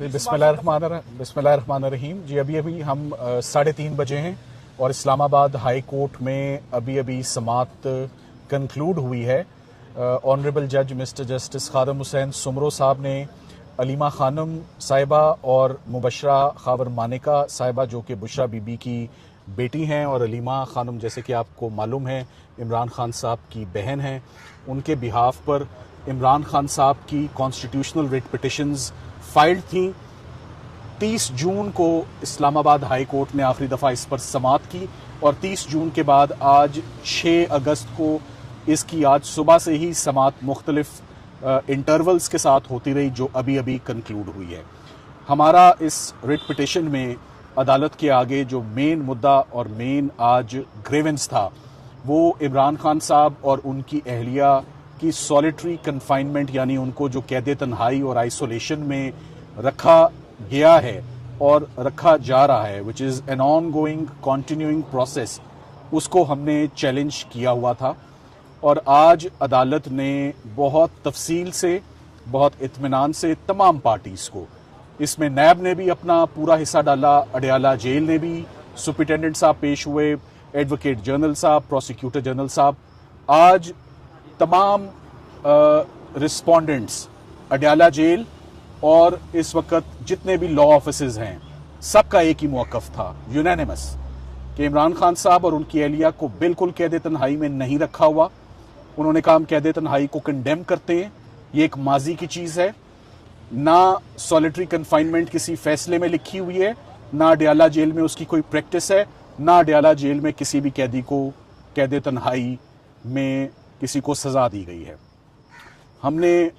बिस्मिल्लाहिर्रहमानिर्रहीम जी। अभी हम 3:30 बजे हैं और इस्लामाबाद हाई कोर्ट में अभी समाअत कंक्लूड हुई है। ऑनरेबल जज मिस्टर जस्टिस खादम हुसैन सुमरो साहब ने अलीमा खानम साहिबा और मुबशरा खावर मानिका साहिबा, जो कि बुशरा बीबी की बेटी हैं, और अलीमा खानम जैसे कि आपको मालूम है इमरान खान साहब की बहन हैं, उनके बिहाफ पर इमरान खान साहब की कॉन्स्टिट्यूशनल रिट पिटिशंस फाइल्ड थी। 30 जून को इस्लामाबाद हाई कोर्ट ने आखिरी दफ़ा इस पर समाअत की और 30 जून के बाद आज 6 अगस्त को इसकी आज सुबह से ही समाअत मुख्तलिफ इंटरवल्स के साथ होती रही, जो अभी कंक्लूड हुई है। हमारा इस रिट पिटिशन में अदालत के आगे जो मेन मुद्दा और मेन आज ग्रेवेंस था, वो इमरान खान साहब और उनकी अहलिया की सॉलिटरी कन्फाइनमेंट, यानी उनको जो कैद तन्हाई और आइसोलेशन में रखा गया है और रखा जा रहा है, which is an on going continuing process, उसको हमने चैलेंज किया हुआ था। और आज अदालत ने बहुत तफसील से, बहुत इत्मीनान से तमाम पार्टीज़ को, इसमें नैब ने भी अपना पूरा हिस्सा डाला, अडयाला जेल ने भी, सुप्रिटेंडेंट साहब पेश हुए, एडवोकेट जनरल साहब, प्रोसिक्यूटर जनरल साहब, आज तमाम रिस्पोंडेंट्स अडयाला जेल और इस वक्त जितने भी लॉ ऑफिसर्स हैं, सबका एक ही मौक़िफ़ था, यूनानिमस, कि इमरान खान साहब और उनकी अहलिया को बिल्कुल कैद तन्हाई में नहीं रखा हुआ। उन्होंने कहा हम कैद तन्हाई को कंडेम करते हैं, ये एक माजी की चीज़ है, ना सॉलिटरी कन्फाइनमेंट किसी फैसले में लिखी हुई है, ना अडयाला जेल में उसकी कोई प्रैक्टिस है, ना अडयाला जेल में किसी भी कैदी को कैद तन्हाई में किसी को सज़ा दी गई है। हमने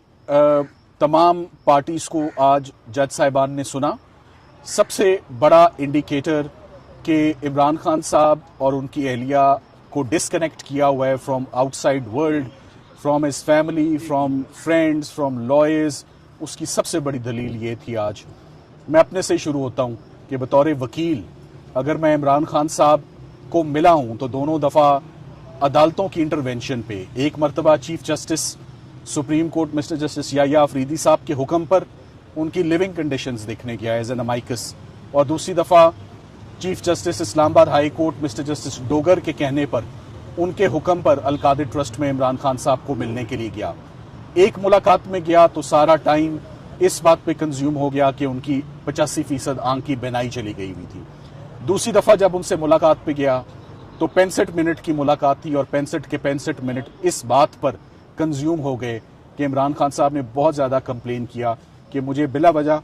तमाम पार्टीज़ को आज जज साहिबान ने सुना। सबसे बड़ा इंडिकेटर कि इमरान खान साहब और उनकी अहलिया को डिस्कनेक्ट किया हुआ है from outside world, from his family, from friends, from lawyers, उसकी सबसे बड़ी दलील ये थी। आज मैं अपने से शुरू होता हूँ कि बतौर वकील अगर मैं इमरान खान साहब को मिला हूँ तो दोनों दफ़ा अदालतों की इंटरवेंशन पे, एक मरतबा chief justice supreme court mister justice Yahya Afridi साहब के हुक्म पर उनकी लिविंग कंडीशंस देखने गया एज एन अमाइकस, और दूसरी दफ़ा chief justice Islamabad high court mister justice Dogar के कहने पर उनके हुक्म पर अलकादिर ट्रस्ट में इमरान खान साहब को मिलने के लिए गया। एक मुलाकात में गया तो सारा टाइम इस बात पे कंज्यूम हो गया कि उनकी 85% आंख की बीनाई चली गई हुई थी। दूसरी दफ़ा जब उनसे मुलाकात पे गया तो 65 मिनट की मुलाकात थी और 65 के 65 मिनट इस बात पर कंज्यूम हो गए कि इमरान खान साहब ने बहुत ज़्यादा कंप्लेन किया कि मुझे बिला वजह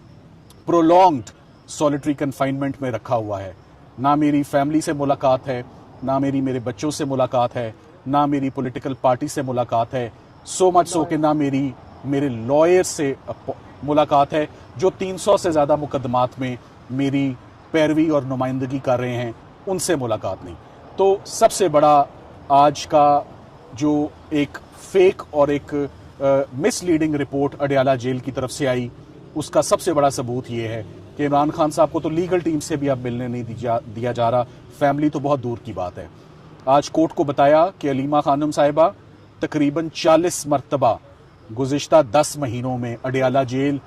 प्रोलॉन्ग्ड सॉलिटरी कन्फाइनमेंट में रखा हुआ है, ना मेरी फैमिली से मुलाकात है, ना मेरे बच्चों से मुलाकात है, ना मेरी पॉलिटिकल पार्टी से मुलाकात है, सो मच सो कि ना मेरे लॉयर से मुलाकात है, जो 300 से ज़्यादा मुकदमात में मेरी पैरवी और नुमाइंदगी कर रहे हैं, उनसे मुलाकात नहीं। तो सबसे बड़ा आज का जो एक फेक और एक मिसलीडिंग रिपोर्ट अडयाला जेल की तरफ से आई, उसका सबसे बड़ा सबूत ये है कि इमरान खान साहब को तो लीगल टीम से भी अब मिलने नहीं दिया जा रहा, फैमिली तो बहुत दूर की बात है। आज कोर्ट को बताया कि अलीमा खानम साहिबा तकरीबन 40 मरतबा गुज़िश्ता 10 महीनों में अडयाला जेल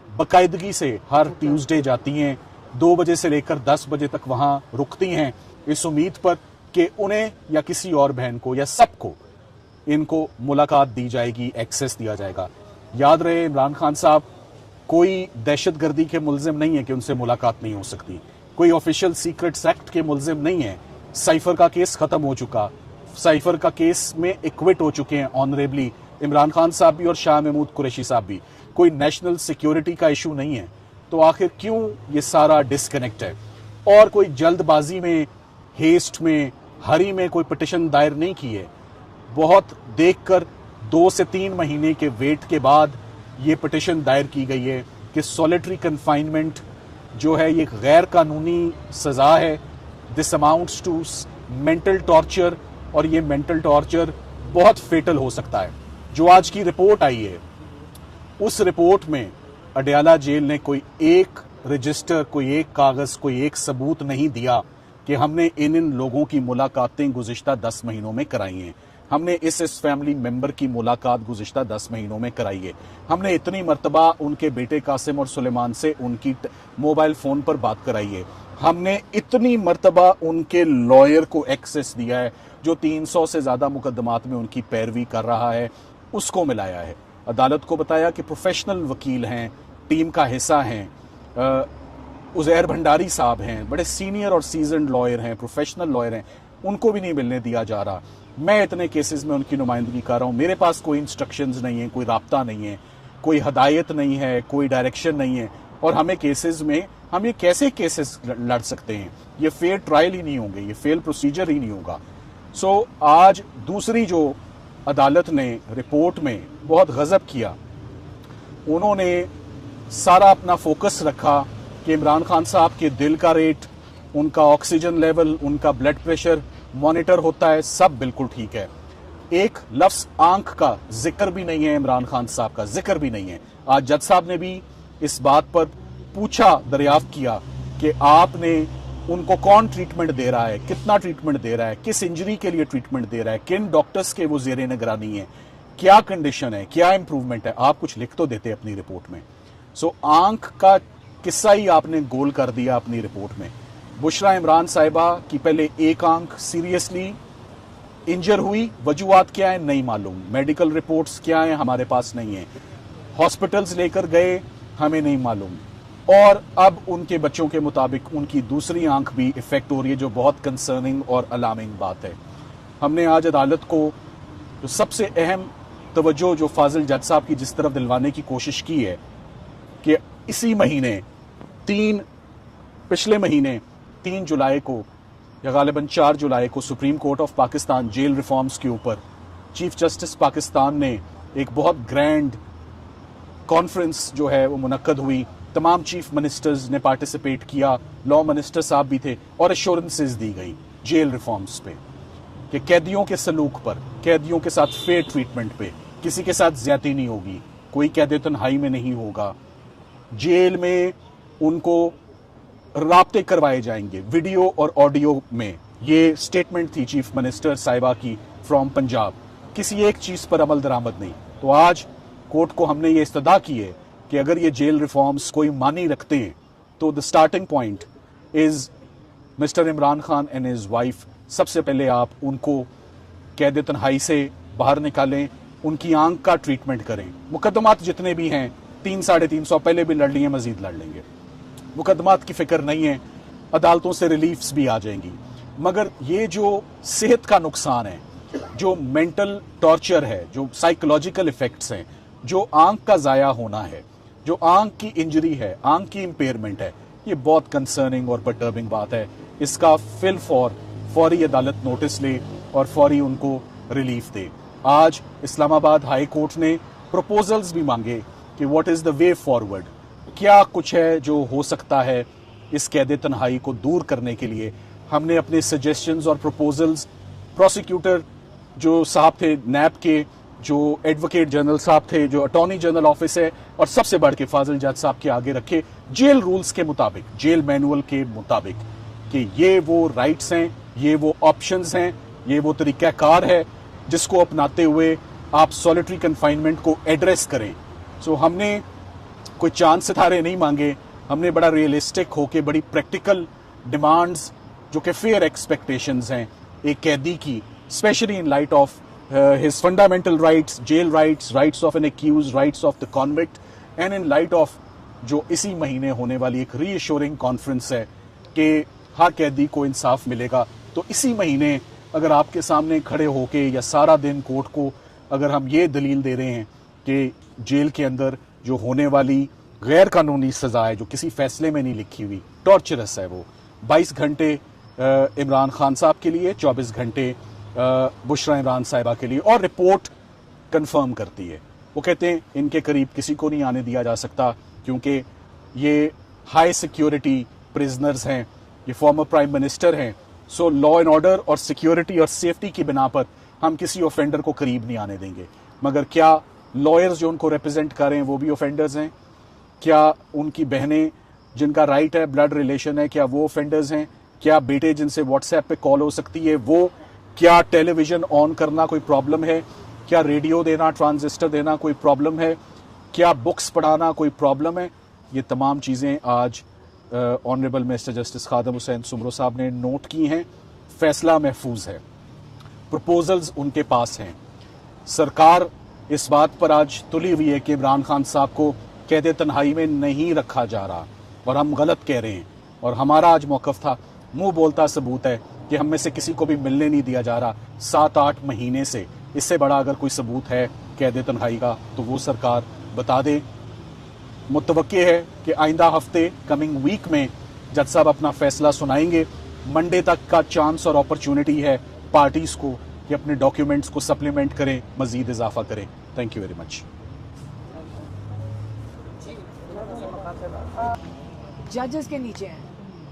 बाकायदगी से हर ट्यूसडे जाती हैं, 2 बजे से लेकर 10 बजे तक वहाँ रुकती हैं, इस उम्मीद पर कि उन्हें या किसी और बहन को या सबको इनको मुलाकात दी जाएगी, एक्सेस दिया जाएगा। याद रहे, इमरान खान साहब कोई दहशतगर्दी के मुल्जिम नहीं है कि उनसे मुलाकात नहीं हो सकती, कोई ऑफिशियल सीक्रेट्स एक्ट के मुल्जिम नहीं है। साइफर का केस ख़त्म हो चुका, साइफर का केस में एक्विट हो चुके हैं ऑनरेबली इमरान खान साहब भी और शाह महमूद कुरैशी साहब भी, कोई नेशनल सिक्योरिटी का इशू नहीं है। तो आखिर क्यों ये सारा डिस्कनेक्ट है? और कोई जल्दबाजी में, हेस्ट में, हरी में कोई पिटिशन दायर नहीं की है। बहुत देखकर 2 से 3 महीने के वेट के बाद ये पिटिशन दायर की गई है कि सॉलिटरी कन्फाइनमेंट जो है ये गैर कानूनी सज़ा है, this amounts to mental torture, और ये मेंटल टॉर्चर बहुत फेटल हो सकता है। जो आज की रिपोर्ट आई है, उस रिपोर्ट में अडयाला जेल ने कोई एक रजिस्टर, कोई एक कागज़, कोई एक सबूत नहीं दिया कि हमने इन लोगों की मुलाकातें गुज़िश्ता 10 महीनों में कराई हैं। हमने इस फैमिली मेंबर की मुलाकात गुज़िश्ता 10 महीनों में कराई है। हमने इतनी मर्तबा उनके बेटे कासिम और सुलेमान से उनकी मोबाइल फ़ोन पर बात कराई है। हमने इतनी मर्तबा उनके लॉयर को एक्सेस दिया है जो 300 से ज़्यादा मुकदमात में उनकी पैरवी कर रहा है, उसको मिलाया है। अदालत को बताया कि प्रोफेशनल वकील हैं, टीम का हिस्सा हैं, उज़ैर भंडारी साहब हैं, बड़े सीनियर और सीजनड लॉयर हैं, प्रोफेशनल लॉयर हैं, उनको भी नहीं मिलने दिया जा रहा। मैं इतने केसेस में उनकी नुमाइंदगी कर रहा हूँ, मेरे पास कोई इंस्ट्रक्शंस नहीं है, कोई राब्ता नहीं है, कोई हदायत नहीं है, कोई डायरेक्शन नहीं है, और हमें केसेस में हम ये कैसे केसेस लड़ सकते हैं? ये फेयर ट्रायल ही नहीं होंगे, ये फेयर प्रोसीजर ही नहीं होगा। सो आज दूसरी जो अदालत ने रिपोर्ट में बहुत गजब किया, उन्होंने सारा अपना फोकस रखा कि इमरान खान साहब के दिल का रेट, उनका ऑक्सीजन लेवल, उनका ब्लड प्रेशर मॉनिटर होता है, सब बिल्कुल ठीक है। एक लफ्ज आंख का जिक्र भी नहीं है, इमरान खान साहब का जिक्र भी नहीं है। आज जज साहब ने भी इस बात पर पूछा, दरियाफ्त किया कि आपने उनको कौन ट्रीटमेंट दे रहा है, कितना ट्रीटमेंट दे रहा है, किस इंजरी के लिए ट्रीटमेंट दे रहा है, किन डॉक्टर्स के वो जेर निगरानी है, क्या कंडीशन है, क्या इंप्रूवमेंट है, आप कुछ लिख तो देते अपनी रिपोर्ट में। सो आंख का किस्सा ही आपने गोल कर दिया अपनी रिपोर्ट में। बुशरा इमरान साहिबा की पहले एक आंख सीरियसली इंजर हुई, वजूहात क्या है नहीं मालूम, मेडिकल रिपोर्ट्स क्या है हमारे पास नहीं है, हॉस्पिटल्स लेकर गए हमें नहीं मालूम, और अब उनके बच्चों के मुताबिक उनकी दूसरी आंख भी इफेक्ट हो रही है, जो बहुत कंसर्निंग और अलार्मिंग बात है। हमने आज अदालत को जो सबसे अहम तवज्जो जो फाजिल जज साहब की जिस तरफ दिलवाने की कोशिश की है कि इसी महीने पिछले महीने 3 जुलाई को या गालिबन 4 जुलाई को supreme court of Pakistan jail reforms के ऊपर चीफ जस्टिस पाकिस्तान ने एक बहुत ग्रैंड कॉन्फ्रेंस जो है वो मुनक्कद हुई। तमाम चीफ मिनिस्टर्स ने पार्टिसिपेट किया, लॉ मिनिस्टर साहब भी थे, और एश्योरेंसेस दी गई जेल रिफॉर्म्स पे कि कैदियों के सलूक पर, कैदियों के साथ फेयर ट्रीटमेंट पे, किसी के साथ ज्यादती नहीं होगी, कोई कैद तन्हाई में नहीं होगा, जेल में उनको राब्ते करवाए जाएंगे वीडियो और ऑडियो में। ये स्टेटमेंट थी चीफ मिनिस्टर साहिबा की फ्रॉम पंजाब। किसी एक चीज पर अमल दरामद नहीं। तो आज कोर्ट को हमने ये इस्तदा की है कि अगर ये जेल रिफॉर्म्स कोई मानी रखते हैं तो the starting point is mister Imran Khan and his wife. सबसे पहले आप उनको कैद तन्हाई से बाहर निकालें, उनकी आंख का ट्रीटमेंट करें। मुकदमात जितने भी हैं 300-350 पहले भी लड़ लिए, मजीद लड़ लेंगे, मुकदमात की फिक्र नहीं है, अदालतों से रिलीफ्स भी आ जाएंगी। मगर ये जो सेहत का नुकसान है, जो मेंटल टॉर्चर है, जो साइकोलॉजिकल इफेक्ट्स हैं, जो आंख का ज़ाया होना है, जो आंख की इंजरी है, आंख की इम्पेयरमेंट है, ये बहुत कंसर्निंग और परटर्बिंग बात है। इसका फौरी अदालत नोटिस ले और फौरी उनको रिलीफ दे। आज इस्लामाबाद हाई कोर्ट ने प्रपोजल्स भी मांगे कि what is the way forward, क्या कुछ है जो हो सकता है इस कैद तन्हाई को दूर करने के लिए। हमने अपने सजेशंस और प्रपोजल्स प्रोसिक्यूटर जो साहब थे नैब के, जो एडवोकेट जनरल साहब थे, जो अटॉर्नी जनरल ऑफिस है, और सबसे बढ़ के फाजिल जज साहब के आगे रखे, जेल रूल्स के मुताबिक, जेल मैनुअल के मुताबिक, कि ये वो राइट्स हैं, ये वो ऑप्शंस हैं, ये वो तरीक़ाकार है जिसको अपनाते हुए आप सॉलिटरी कन्फाइनमेंट को एड्रेस करें। सो हमने कोई चांद सितारे नहीं मांगे, हमने बड़ा रियलिस्टिक होके बड़ी प्रैक्टिकल डिमांड्स जो कि फेयर एक्सपेक्टेशंस हैं एक कैदी की, specially in light of his fundamental rights, jail rights, rights of an accused, rights of the convict, and in light of जो इसी महीने होने वाली एक रीअश्योरिंग कॉन्फ्रेंस है कि हर कैदी को इंसाफ मिलेगा। तो इसी महीने अगर आपके सामने खड़े होके या सारा दिन कोर्ट को अगर हम ये दलील दे रहे हैं कि जेल के अंदर जो होने वाली गैर कानूनी सज़ा है, जो किसी फैसले में नहीं लिखी हुई, टॉर्चरस है, वो 22 घंटे इमरान खान साहब के लिए, 24 घंटे बुशरा इमरान साहिबा के लिए, और रिपोर्ट कंफर्म करती है। वो कहते हैं इनके करीब किसी को नहीं आने दिया जा सकता क्योंकि ये हाई सिक्योरिटी प्रिजनर्स हैं, ये फॉर्मर प्राइम मिनिस्टर हैं। सो लॉ एंड ऑर्डर और सिक्योरिटी और सेफ्टी की बिना पर हम किसी ऑफेंडर को करीब नहीं आने देंगे। मगर क्या लॉयर्स जो उनको रिप्रेजेंट कर रहे हैं वो भी ऑफेंडर्स हैं? क्या उनकी बहनें जिनका राइट है, ब्लड रिलेशन है, क्या वो ऑफेंडर्स हैं? क्या बेटे जिनसे व्हाट्सएप पे कॉल हो सकती है वो क्या टेलीविज़न ऑन करना कोई प्रॉब्लम है? क्या रेडियो देना, ट्रांजिस्टर देना कोई प्रॉब्लम है? क्या बुक्स पढ़ाना कोई प्रॉब्लम है? ये तमाम चीज़ें आज honourable mister justice Khadam Hussain Soomro sahab ने नोट की हैं। फैसला महफूज है, प्रपोजल्स उनके पास हैं। सरकार इस बात पर आज तुली हुई है कि इमरान खान साहब को कैद तन्हाई में नहीं रखा जा रहा और हम गलत कह रहे हैं। और हमारा आज मौक़िफ़ था, मुंह बोलता सबूत है कि हम में से किसी को भी मिलने नहीं दिया जा रहा 7-8 महीने से। इससे बड़ा अगर कोई सबूत है कैद तन्हाई का तो वो सरकार बता दे। मुतवक्के है कि आइंदा हफ्ते कमिंग वीक में जज साहब अपना फैसला सुनाएंगे। मंडे तक का चांस और अपॉर्चुनिटी है पार्टीज़ को कि अपने डॉक्यूमेंट्स को सप्लीमेंट करें, मजीद इजाफा करें। Thank you very much. जजेस के नीचे हैं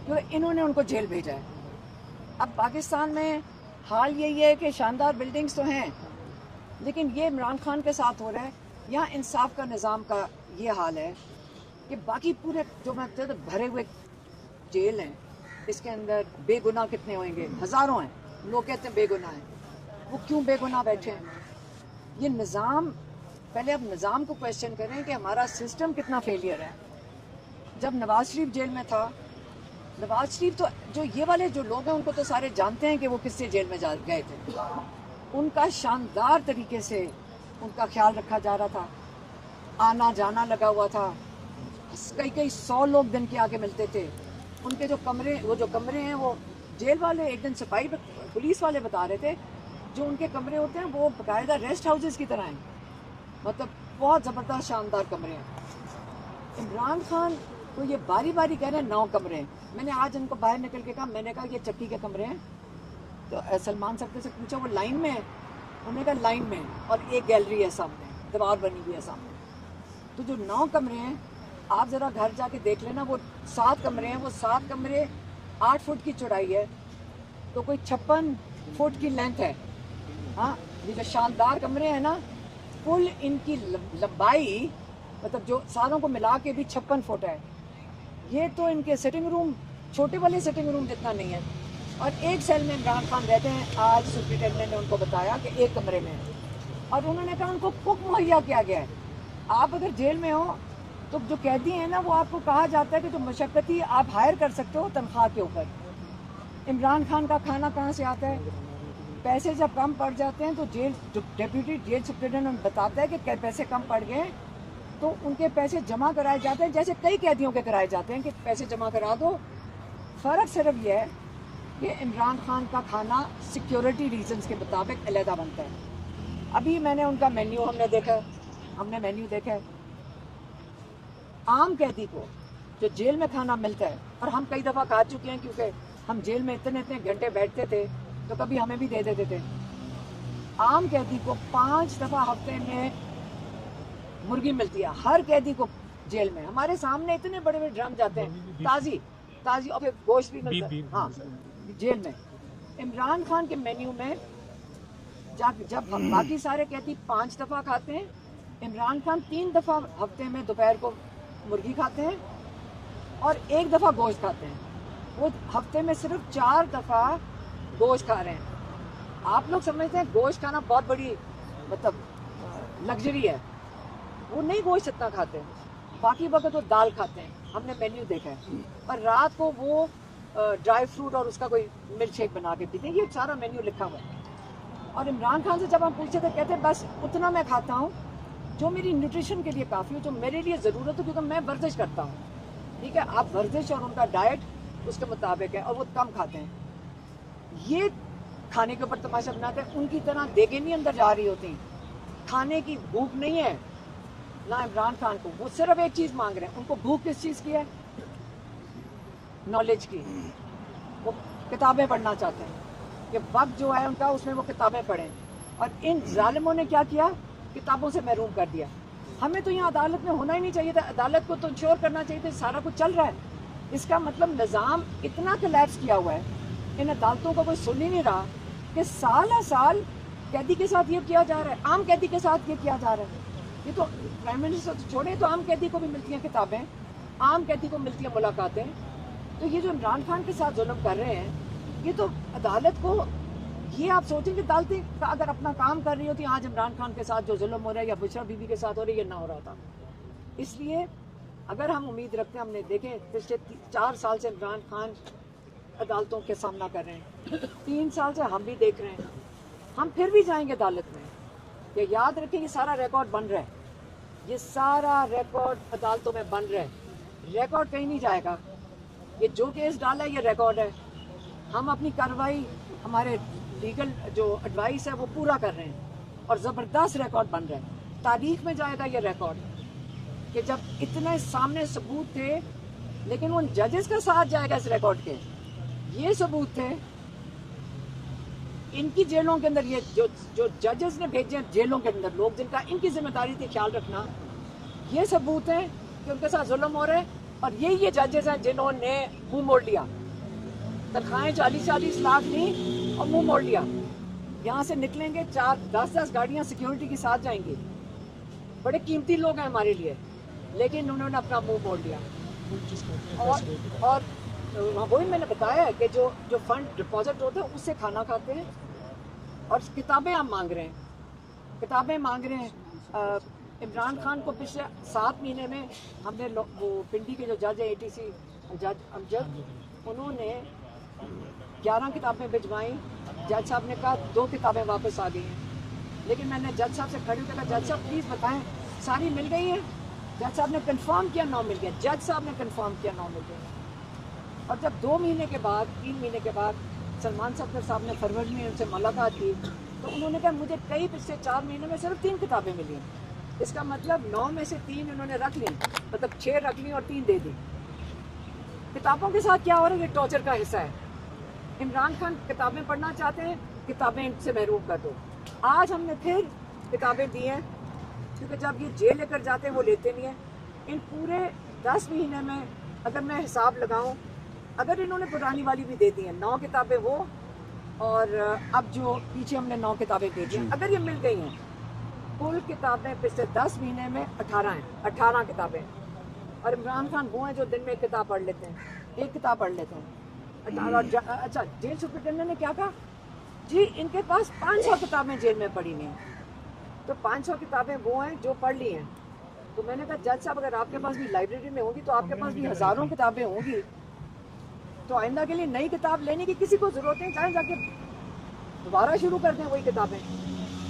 क्योंकि इन्होंने उनको जेल भेजा है। अब पाकिस्तान में हाल यही है कि शानदार बिल्डिंग्स तो हैं, लेकिन ये इमरान खान के साथ हो रहा है। यहाँ इंसाफ का निज़ाम का ये हाल है कि बाकी पूरे जो मैं कहते हैं भरे हुए जेल हैं, इसके अंदर बेगुनाह कितने होंगे? हज़ारों हैं। लोग कहते हैं बेगुनाह हैं, वो क्यों बेगुनाह बैठे हैं? ये निज़ाम, पहले अब निज़ाम को क्वेश्चन करें कि हमारा सिस्टम कितना फेलियर है। जब नवाज शरीफ जेल में था, नवाज शरीफ तो जो ये वाले जो लोग हैं उनको तो सारे जानते हैं कि वो किससे जेल में जा गए थे। उनका शानदार तरीके से उनका ख्याल रखा जा रहा था, आना जाना लगा हुआ था, कई 100 लोग दिन के आगे मिलते थे। उनके जो कमरे हैं वो जेल वाले, एक दिन सिपाही पुलिस वाले बता रहे थे, जो उनके कमरे होते हैं वो बाकायदा रेस्ट हाउसेस की तरह हैं, मतलब बहुत ज़बरदस्त शानदार कमरे हैं। इमरान खान तो ये बारी बारी कह रहे हैं 9 कमरे हैं। मैंने आज उनको बाहर निकल के कहा, मैंने कहा ये चक्की के कमरे हैं। तो सलमान साहब से पूछा वो लाइन में है? उन्होंने कहा लाइन में, और एक गैलरी है सामने, दीवार बनी हुई है सामने। तो जो 9 कमरे हैं, आप ज़रा घर जाके देख लेना, वो 7 कमरे हैं। वो 7 कमरे 8 फुट की चौड़ाई है, तो कोई 56 फुट की लेंथ है। हाँ, ये जो शानदार कमरे हैं ना, कुल इनकी लंबाई मतलब जो सारों को मिला के भी 56 फुट है। ये तो इनके सिटिंग रूम, छोटे वाले सिटिंग रूम जितना नहीं है। और एक सेल में इमरान खान रहते हैं। आज सुप्रिटेंडेंट ने उनको बताया कि एक कमरे में, और उन्होंने कहा उनको कुक मुहैया किया गया है। आप अगर जेल में हो तो जो कैदी हैं ना, वो आपको कहा जाता है कि जो मशक्कती आप हायर कर सकते हो तनख्वाह के ऊपर। इमरान खान का खाना कहाँ से आता है? पैसे जब कम पड़ जाते हैं तो जेल जो डेप्यूटी जेल सुप्रिटेंडेंट बताता है कि पैसे कम पड़ गए तो उनके पैसे जमा कराए जाते हैं, जैसे कई कैदियों के कराए जाते हैं कि पैसे जमा करा दो। फ़र्क सिर्फ यह है कि इमरान खान का खाना सिक्योरिटी रीजंस के मुताबिक अलहदा बनता है। अभी मैंने उनका मेन्यू हमने मेन्यू देखा है। आम कैदी को जो जेल में खाना मिलता है, और हम कई दफ़ा खा चुके हैं क्योंकि हम जेल में इतने घंटे बैठते थे, तो कभी हमें भी दे देते थे। आम कैदी को 5 दफ़ा हफ्ते में मुर्गी मिलती है, हर कैदी को जेल में। हमारे सामने इतने बड़े बड़े ड्रम जाते हैं, ताज़ी और फिर गोश्त भी मिलता है। हाँ, जेल में। इमरान खान के मेन्यू में जब हम बाकी सारे कैदी 5 दफ़ा खाते हैं, इमरान खान 3 दफ़ा हफ्ते में दोपहर को मुर्गी खाते हैं और 1 दफ़ा गोश्त खाते हैं। वो हफ्ते में सिर्फ 4 दफ़ा गोश्त खा रहे हैं। आप लोग समझते हैं गोश्त खाना बहुत बड़ी मतलब लग्जरी है, वो नहीं गोश्त इतना खाते हैं। बाकी वक्त वो दाल खाते हैं, हमने मेन्यू देखा है। और रात को वो ड्राई फ्रूट और उसका कोई मिल्क शेक बना के पीते हैं। ये सारा मेन्यू लिखा हुआ है। और इमरान खान से जब हम पूछे तो कहते हैं बस उतना मैं खाता हूँ जो मेरी न्यूट्रिशन के लिए काफ़ी हो, जो मेरे लिए ज़रूरत हो, क्योंकि मैं वर्जिश करता हूँ। ठीक है, आप वर्जिश और उनका डाइट उसके मुताबिक है, और वो कम खाते हैं। ये खाने के ऊपर तमाशा बनाते हैं। उनकी तरह देखें नहीं अंदर जा रही होती, खाने की भूख नहीं है ना इमरान खान को। वो सिर्फ एक चीज़ मांग रहे हैं। उनको भूख किस चीज़ की है? नॉलेज की। वो किताबें पढ़ना चाहते हैं कि वक्त जो है उनका उसमें वो किताबें पढ़ें। और इन जालिमों ने क्या किया? किताबों से महरूम कर दिया। हमें तो यहाँ अदालत में होना ही नहीं चाहिए था। अदालत को तो इंश्योर करना चाहिए था सारा कुछ चल रहा है। इसका मतलब निज़ाम इतना कोलैप्स किया हुआ है, इन अदालतों को कोई सुन ही नहीं रहा कि साल हर साल कैदी के साथ ये किया जा रहा है, आम कैदी के साथ ये किया जा रहा है। ये तो प्राइम मिनिस्टर छोड़े तो आम कैदी को भी मिलती हैं किताबें, आम कैदी को मिलती हैं मुलाकातें। तो ये जो इमरान खान के साथ जुल्म कर रहे हैं, ये तो अदालत को ये आप सोचें कि अदालतें अगर अपना काम कर रही होती, आज इमरान खान के साथ जो जुल्म हो रहा है या बुशरा बीबी के साथ हो रहा है, ये ना हो रहा था। इसलिए अगर हम उम्मीद रखते हैं, हमने देखे पिछले 4 साल से इमरान खान अदालतों के सामना कर रहे हैं, 3 साल से हम भी देख रहे हैं, हम फिर भी जाएंगे अदालत में। ये याद रखें, ये सारा रिकॉर्ड बन रहा है, ये सारा रिकॉर्ड अदालतों में बन रहा है, रिकॉर्ड कहीं नहीं जाएगा। ये जो केस डाला है ये रिकॉर्ड है। हम अपनी कार्रवाई, हमारे लीगल जो एडवाइस है वो पूरा कर रहे हैं और ज़बरदस्त रिकॉर्ड बन रहा है। तारीख में जाएगा ये रिकॉर्ड कि जब इतने सामने सबूत थे, लेकिन उन जजेस का साथ जाएगा इस रिकॉर्ड के। ये सबूत थे इनकी जेलों के अंदर, ये जो जजेस ने भेजे हैं जेलों के अंदर लोग जिनका इनकी जिम्मेदारी थी ख्याल रखना, ये सबूत हैं कि उनके साथ जुल्म हो रहा है। और ये जजेस हैं जिन्होंने मुंह मोड़ लिया, तनख्वाहें 40-40 लाख ली और मुंह मोड़ लिया। यहाँ से निकलेंगे 4-10 गाड़ियाँ सिक्योरिटी के साथ जाएंगी, बड़े कीमती लोग हैं हमारे लिए, लेकिन उन्होंने अपना मुंह मोड़ लिया। और वही मैंने बताया है कि जो फंड डिपॉजिट होता है उससे खाना खाते हैं और किताबें हम मांग रहे हैं, किताबें मांग रहे हैं। इमरान खान को पिछले 7 महीने में हमने वो पिंडी के जो जज है ATC जज अमजद, उन्होंने 11 किताबें भिजवाई। जज साहब ने कहा 2 किताबें वापस आ गई हैं, लेकिन मैंने जज साहब से खड़ी होकर कहा जज साहब प्लीज़ बताएं सारी मिल गई हैं? जज साहब ने कंफर्म किया 9 मिल गया, जज साहब ने कंफर्म किया 9 मिल गई। और जब 2 महीने के बाद 3 महीने के बाद सलमान साहब ने फरवरी में उनसे मुलाकात की तो उन्होंने कहा मुझे कई पिछले 4 महीने में सिर्फ 3 किताबें मिली। इसका मतलब 9 में से 3 उन्होंने रख ली, मतलब 6 रख ली और 3 दे दी। किताबों के साथ क्या हो रहा है, ये टॉर्चर का हिस्सा है। इमरान खान किताबें पढ़ना चाहते हैं, किताबें इनसे महरूम कर दो। आज हमने फिर किताबें दी हैं, क्योंकि जब ये जेल लेकर जाते हैं वो लेते नहीं हैं। इन पूरे 10 महीने में अगर मैं हिसाब लगाऊं, अगर इन्होंने पुरानी वाली भी दे दी हैं 9 किताबें वो, और अब जो पीछे हमने 9 किताबें दे दी हैं, अगर ये मिल गई हैं, कुल किताबें पिछले 10 महीने में 18 हैं, 18 किताबें। और इमरान खान वो हैं जो दिन में एक किताब पढ़ लेते हैं, एक किताब पढ़ लेते हैं। 18। अच्छा, जेल सुपरिटेंडेंट ने क्या कहा जी, इनके पास 500 किताबें जेल में पड़ी नहीं, तो 500 किताबें वो हैं जो पढ़ ली हैं। तो मैंने कहा जज साहब अगर आपके पास भी लाइब्रेरी में होंगी तो आपके पास भी हज़ारों किताबें होंगी, तो आइंदा के लिए नई किताब लेने की किसी को ज़रूरत नहीं, चाहे जाके दोबारा शुरू कर दें वही किताबें।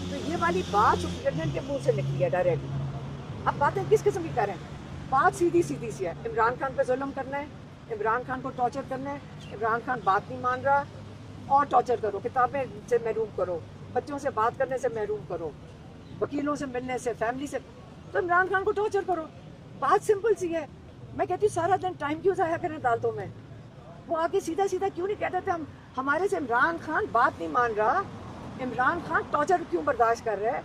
तो ये वाली बात सुपरिटेंडेंट के मुंह से निकली है डायरेक्ट। अब बातें किस किस्म की करें, बात सीधी सीधी सी है, इमरान खान पे जुल्म करना है, इमरान खान को टॉर्चर करना है, इमरान खान बात नहीं मान रहा और टॉर्चर करो, किताबें से महरूम करो, बच्चों से बात करने से महरूम करो, वकीलों से मिलने से, फैमिली से, तो इमरान खान को टॉर्चर करो। बात सिंपल सी है। मैं कहती हूँ सारा दिन टाइम क्यों ज़ाया करें अदालतों में, वो आके सीधा सीधा क्यों नहीं कहते थे हम हमारे से इमरान खान बात नहीं मान रहा, इमरान खान टॉर्चर क्यों बर्दाश्त कर रहे हैं।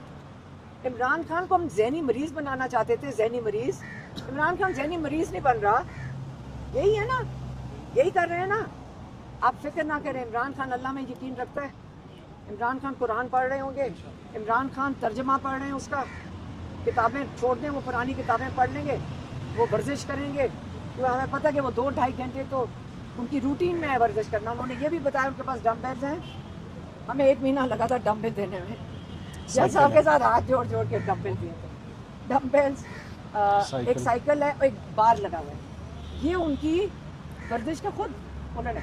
इमरान खान को हम जहनी मरीज बनाना चाहते थे, जहनी मरीज। इमरान खान जहनी मरीज नहीं बन रहा, यही है ना, यही कर रहे हैं ना। आप फिक्र ना करें, इमरान खान अल्लाह में यकीन रखता है। इमरान खान कुरान पढ़ रहे होंगे, इमरान खान तर्जमा पढ़ रहे हैं उसका, किताबें छोड़ दें वो पुरानी किताबें पढ़ लेंगे, वो वर्जिश करेंगे। तो हमें पता है कि वो 2-2.5 घंटे तो उनकी रूटीन में है वर्जिश करना। उन्होंने ये भी बताया उनके पास डम्बल्स हैं, हमें 1 महीना लगा था डम्बल देने में, जज साहब के साथ हाथ जोड़ जोड़ के डम्बल दिए थे। डम्बल्स, एक साइकिल है और एक बार लगा हुआ है, ये उनकी वर्जिश का खुद उन्होंने।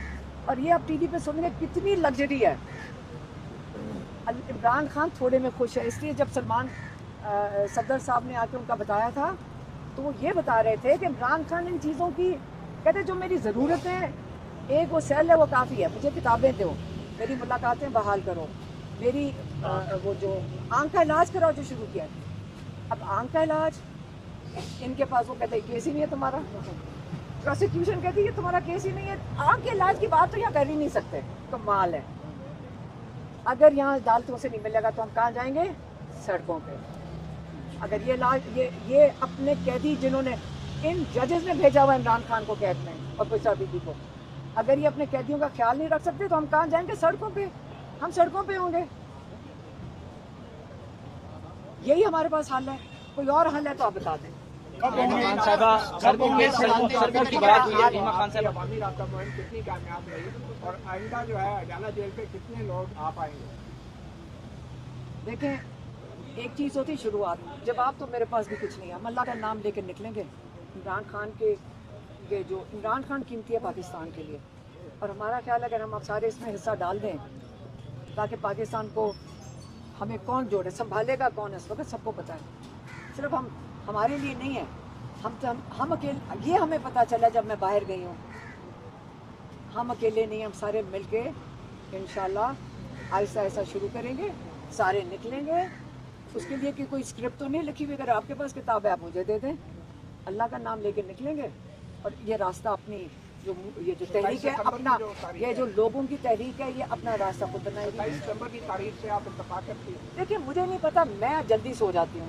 और ये अब टीवी पे सुनने कितनी लग्जरी है। इमरान खान थोड़े में खुश है, इसलिए जब सलमान सदर साहब ने आके उनका बताया था तो वो ये बता रहे थे कि इमरान खान इन चीज़ों की कहते जो मेरी ज़रूरत है, एक वो सेल है वो काफ़ी है, मुझे किताबें दो, मेरी मुलाकातें बहाल करो, मेरी वो जो आंख का इलाज कराओ जो शुरू किया। अब आंख का इलाज इनके पास, वो कहते हैं केस ही नहीं है तुम्हारा, प्रोसिक्यूशन कहती है तुम्हारा केस ही नहीं है। आंख के इलाज की बात तो यहाँ कर ही नहीं सकते, कमाल है। अगर यहाँ अदालतों से नहीं मिलेगा तो हम कहाँ जाएंगे, सड़कों पे। अगर ये इलाज ये अपने कैदी जिन्होंने इन जजेस ने भेजा हुआ इमरान खान को कैद में और बुशरा बीबी को, अगर ये अपने कैदियों का ख्याल नहीं रख सकते तो हम कहाँ जाएंगे, सड़कों पे। हम सड़कों पे होंगे, यही हमारे पास हल है। कोई और हल है तो आप बता दें। खान साहबा सर की बात हुई है। रीमा खान साहब अवामी राब्ता मुहिम कितनी कामयाब रही और आइंदा जो है अडाला जेल पे कितने लोग आ पाएंगे? देखें, एक चीज़ होती शुरुआत, जब आप तो मेरे पास भी कुछ नहीं है, हम अल्लाह का नाम लेकर निकलेंगे। इमरान खान के ये जो इमरान खान कीमती है पाकिस्तान के लिए, और हमारा ख्याल है अगर हम सारे इसमें हिस्सा डाल दें ताकि पाकिस्तान को हमें कौन जोड़े, संभालेगा कौन है इस वक्त सबको पता है। सिर्फ हमारे लिए नहीं है, हम अकेले, ये हमें पता चला जब मैं बाहर गई हूँ, हम अकेले नहीं, हम सारे मिलके इंशाल्लाह आहिस्ता आहिस्ता शुरू करेंगे, सारे निकलेंगे। उसके लिए कि कोई स्क्रिप्ट तो नहीं लिखी हुई, अगर आपके पास किताब है आप मुझे दे दें, अल्लाह का नाम लेके निकलेंगे और ये रास्ता अपनी ये जो तहरीक है अपना, ये जो लोगों की तहरीक है, ये अपना रास्ता खुद बनाएगी। 27 सितंबर की तारीख से आप इत्तेफाक करती हैं? देखिए मुझे नहीं पता, मैं जल्दी सो जाती हूँ,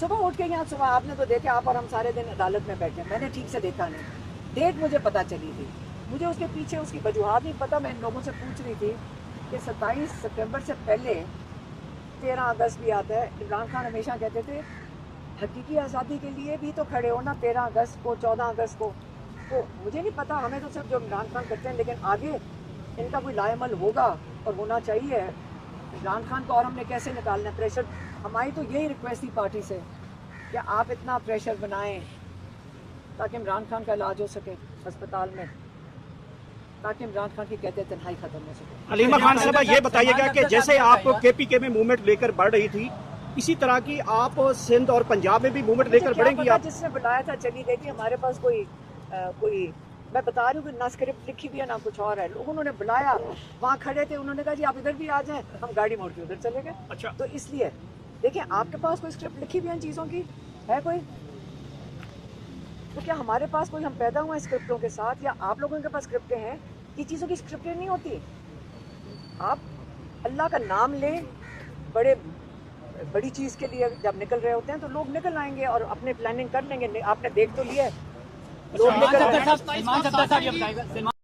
सुबह उठ के यहाँ सुबह आपने तो देखा, आप और हम सारे दिन अदालत में बैठे, मैंने ठीक से देखा नहीं, डेट मुझे पता चली थी, मुझे उसके पीछे उसकी वजूहात नहीं पता। मैं इन लोगों से पूछ रही थी कि 27 सितंबर से पहले 13 अगस्त भी आता है। इमरान खान हमेशा कहते थे हकीकी आज़ादी के लिए भी तो खड़े हो ना 13 अगस्त को, 14 अगस्त को। तो मुझे नहीं पता, हमें तो सिर्फ जो इमरान खान करते हैं, लेकिन आगे इनका कोई लाएमल होगा और होना चाहिए इमरान खान को, और हमने कैसे निकालना है प्रेशर। हमारी तो यही रिक्वेस्ट थी पार्टी से कि आप इतना प्रेशर बनाएं ताकि इमरान खान का इलाज हो सके अस्पताल में, ताकि इमरान खान की कहते तन्हाई खत्म हो सके। हलीमा खान साहब ये बताइएगा कि जैसे आप केपीके में मूवमेंट लेकर बढ़ रही थी, इसी तरह की आप सिंध और पंजाब में भी मूवमेंट लेकर बढ़ेंगी आप? जिसने बुलाया था चली गई थी, हमारे पास कोई मैं बता रही हूँ कि ना स्क्रिप्ट लिखी हुई है ना कुछ और है। लोगों ने बुलाया, वहाँ खड़े थे, उन्होंने कहा जी आप इधर भी आ जाएं, हम गाड़ी मोड़ के उधर चले गए। अच्छा, तो इसलिए देखिए आपके पास कोई स्क्रिप्ट लिखी हुई है इन चीज़ों की है कोई? तो क्या हमारे पास कोई, हम पैदा हुए हैं स्क्रिप्टों के साथ, या आप लोगों के पास स्क्रिप्टें हैं? ये चीज़ों की स्क्रिप्टें नहीं होती। आप अल्लाह का नाम लें, बड़ी चीज़ के लिए जब निकल रहे होते हैं तो लोग निकल आएंगे और अपने प्लानिंग कर लेंगे। आपने देख तो लिया है, लोग निकल आएंगे।